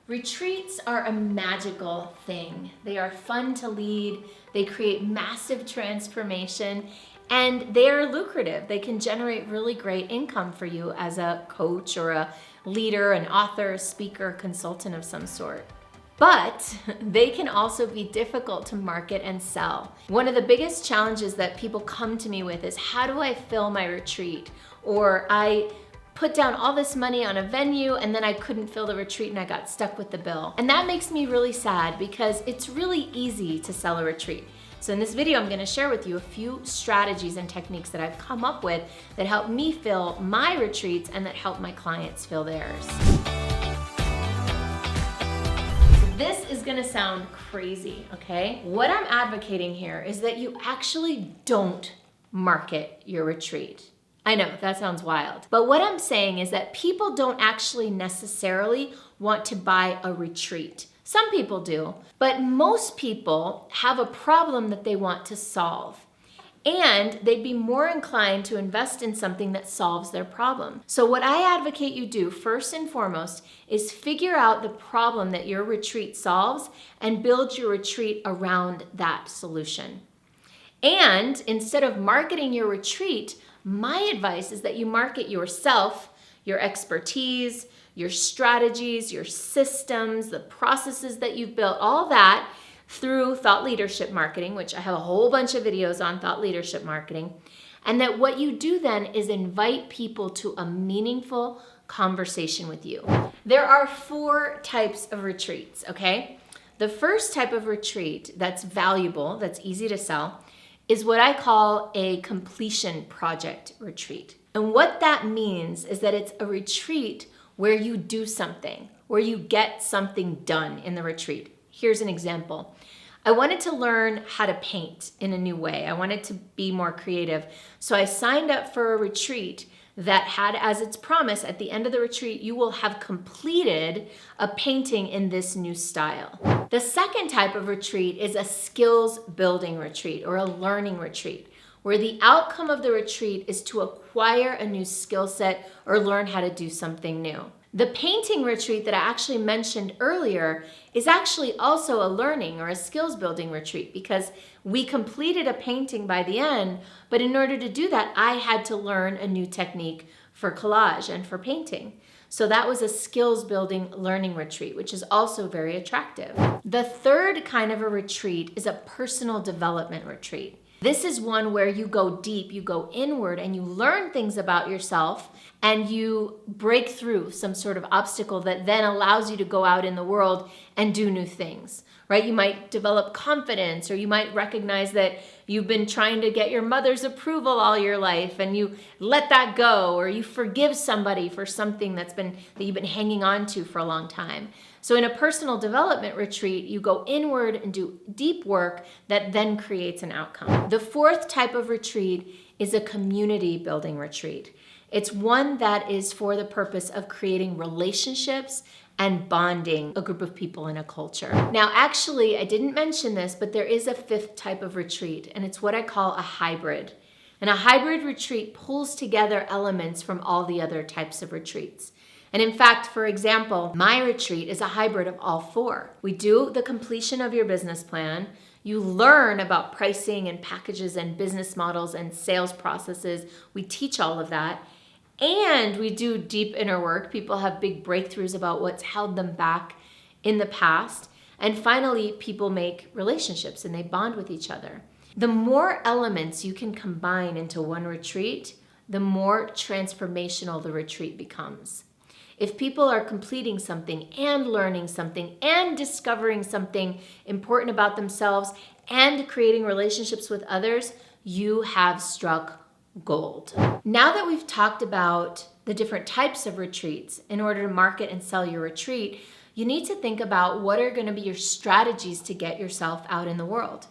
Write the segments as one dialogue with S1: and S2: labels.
S1: Retreats are a magical thing. They are fun to lead, they create massive transformation, and they are lucrative. They can generate really great income for you as a coach or a leader, an author, a speaker, consultant of some sort. But they can also be difficult to market and sell. One of the biggest challenges that people come to me with is, how do I fill my retreat? Or I put down all this money on a venue and then I couldn't fill the retreat and I got stuck with the bill. And that makes me really sad because it's really easy to sell a retreat. So in this video, I'm gonna share with you a few strategies and techniques that I've come up with that help me fill my retreats and that help my clients fill theirs. This is gonna sound crazy, okay? What I'm advocating here is that you actually don't market your retreat. I know, that sounds wild. But what I'm saying is that people don't actually necessarily want to buy a retreat. Some people do, but most people have a problem that they want to solve. And they'd be more inclined to invest in something that solves their problem. So what I advocate you do first and foremost is figure out the problem that your retreat solves and build your retreat around that solution. And instead of marketing your retreat, my advice is that you market yourself, your expertise, your strategies, your systems, the processes that you've built, all that through thought leadership marketing, which I have a whole bunch of videos on thought leadership marketing. And that what you do then is invite people to a meaningful conversation with you. There are 4 types of retreats, okay? The first type of retreat that's valuable, that's easy to sell, is what I call a completion project retreat. And what that means is that it's a retreat where you do something, where you get something done in the retreat. Here's an example. I wanted to learn how to paint in a new way. I wanted to be more creative. So I signed up for a retreat that had as its promise, at the end of the retreat, you will have completed a painting in this new style. The second type of retreat is a skills building retreat or a learning retreat, where the outcome of the retreat is to acquire a new skill set or learn how to do something new. The painting retreat that I actually mentioned earlier is actually also a learning or a skills building retreat because we completed a painting by the end, but in order to do that, I had to learn a new technique for collage and for painting. So that was a skills building learning retreat, which is also very attractive. The third kind of a retreat is a personal development retreat. This is one where you go deep, you go inward, and you learn things about yourself, and you break through some sort of obstacle that then allows you to go out in the world and do new things, right? You might develop confidence, or you might recognize that you've been trying to get your mother's approval all your life, and you let that go, or you forgive somebody for something that you've been hanging on to for a long time. So in a personal development retreat, you go inward and do deep work that then creates an outcome. The fourth type of retreat is a community building retreat. It's one that is for the purpose of creating relationships and bonding a group of people in a culture. Now, actually, I didn't mention this, but there is a 5th type of retreat, and it's what I call a hybrid. And a hybrid retreat pulls together elements from all the other types of retreats. And in fact, for example, my retreat is a hybrid of all 4. We do the completion of your business plan. You learn about pricing and packages and business models and sales processes. We teach all of that. And we do deep inner work. People have big breakthroughs about what's held them back in the past. And finally, people make relationships and they bond with each other. The more elements you can combine into one retreat, the more transformational the retreat becomes. If people are completing something and learning something and discovering something important about themselves and creating relationships with others, you have struck gold. Now that we've talked about the different types of retreats, in order to market and sell your retreat, you need to think about what are going to be your strategies to get yourself out in the world.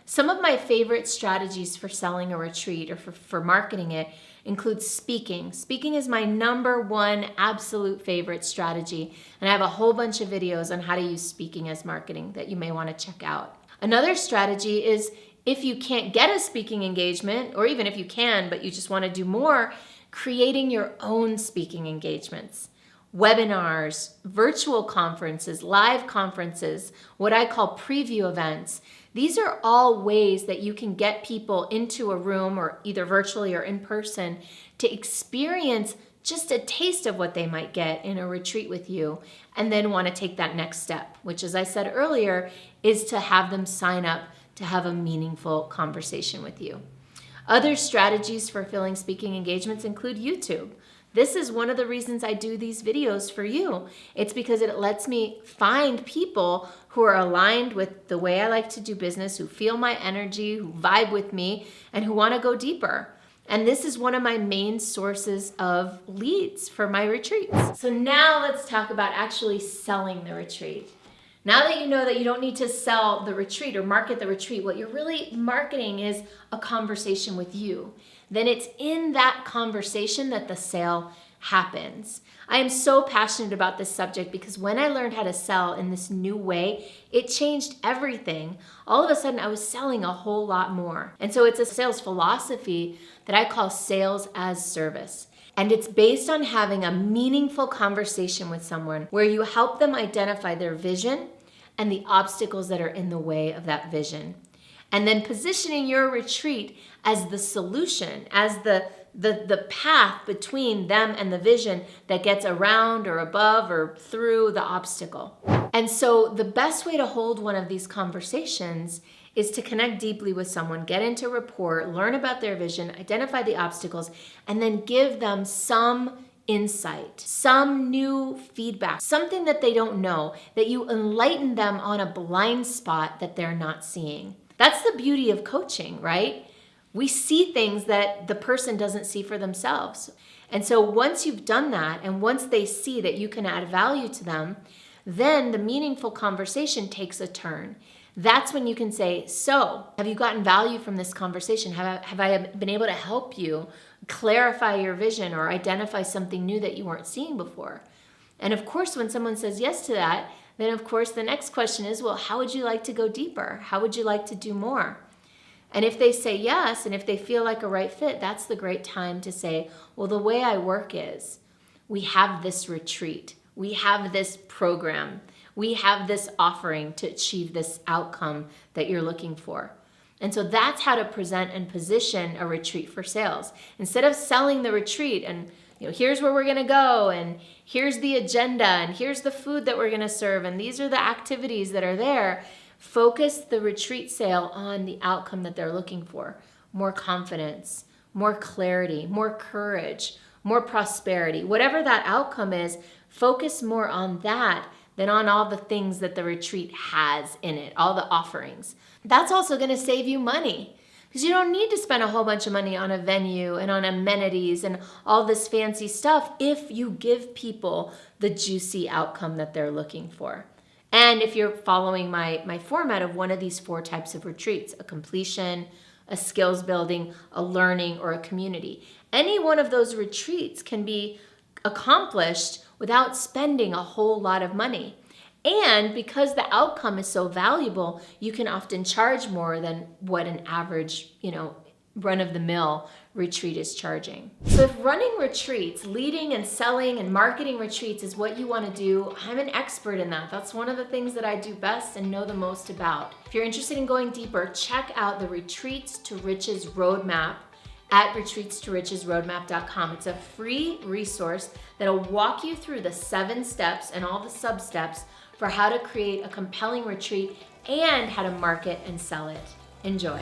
S1: Some of my favorite strategies for selling a retreat or for marketing it includes speaking. Speaking is my #1 absolute favorite strategy, and I have a whole bunch of videos on how to use speaking as marketing that you may want to check out. Another strategy is, if you can't get a speaking engagement, or even if you can, but you just want to do more, creating your own speaking engagements. webinars, virtual conferences, live conferences, what I call preview events. These are all ways that you can get people into a room, or either virtually or in person, to experience just a taste of what they might get in a retreat with you, and then want to take that next step, which, as I said earlier, is to have them sign up to have a meaningful conversation with you. Other strategies for filling speaking engagements include YouTube. This is one of the reasons I do these videos for you. It's because it lets me find people who are aligned with the way I like to do business, who feel my energy, who vibe with me, and who want to go deeper. And this is one of my main sources of leads for my retreats. So now let's talk about actually selling the retreat. Now that you know that you don't need to sell the retreat or market the retreat, what you're really marketing is a conversation with you. Then it's in that conversation that the sale happens. I am so passionate about this subject because when I learned how to sell in this new way, it changed everything. All of a sudden, I was selling a whole lot more. And so it's a sales philosophy that I call sales as service. And it's based on having a meaningful conversation with someone where you help them identify their vision and the obstacles that are in the way of that vision. And then positioning your retreat as the solution, as the path between them and the vision that gets around or above or through the obstacle. And so the best way to hold one of these conversations is to connect deeply with someone, get into rapport, learn about their vision, identify the obstacles, and then give them some insight, some new feedback, something that they don't know, that you enlighten them on a blind spot that they're not seeing. That's the beauty of coaching, right? We see things that the person doesn't see for themselves. And so once you've done that, and once they see that you can add value to them, then the meaningful conversation takes a turn. That's when you can say, so, have you gotten value from this conversation? Have I been able to help you clarify your vision or identify something new that you weren't seeing before? And of course, when someone says yes to that, then of course the next question is, well, how would you like to go deeper? How would you like to do more? And if they say yes, and if they feel like a right fit, that's the great time to say, well, the way I work is we have this retreat, we have this program, we have this offering to achieve this outcome that you're looking for. And so that's how to present and position a retreat for sales. Instead of selling the retreat and here's where we're going to go, and here's the agenda, and here's the food that we're going to serve, and these are the activities that are there, focus the retreat sale on the outcome that they're looking for. More confidence, more clarity, more courage, more prosperity. Whatever that outcome is, focus more on that than on all the things that the retreat has in it, all the offerings. That's also going to save you money, because you don't need to spend a whole bunch of money on a venue and on amenities and all this fancy stuff if you give people the juicy outcome that they're looking for. And if you're following my format of one of these 4 types of retreats, a completion, a skills building, a learning, or a community, any one of those retreats can be accomplished without spending a whole lot of money. And because the outcome is so valuable, you can often charge more than what an average, run-of-the-mill retreat is charging. So if running retreats, leading and selling and marketing retreats is what you want to do, I'm an expert in that. That's one of the things that I do best and know the most about. If you're interested in going deeper, check out the Retreats to Riches Roadmap at retreatstorichesroadmap.com. It's a free resource that'll walk you through the 7 steps and all the sub-steps for how to create a compelling retreat and how to market and sell it. Enjoy.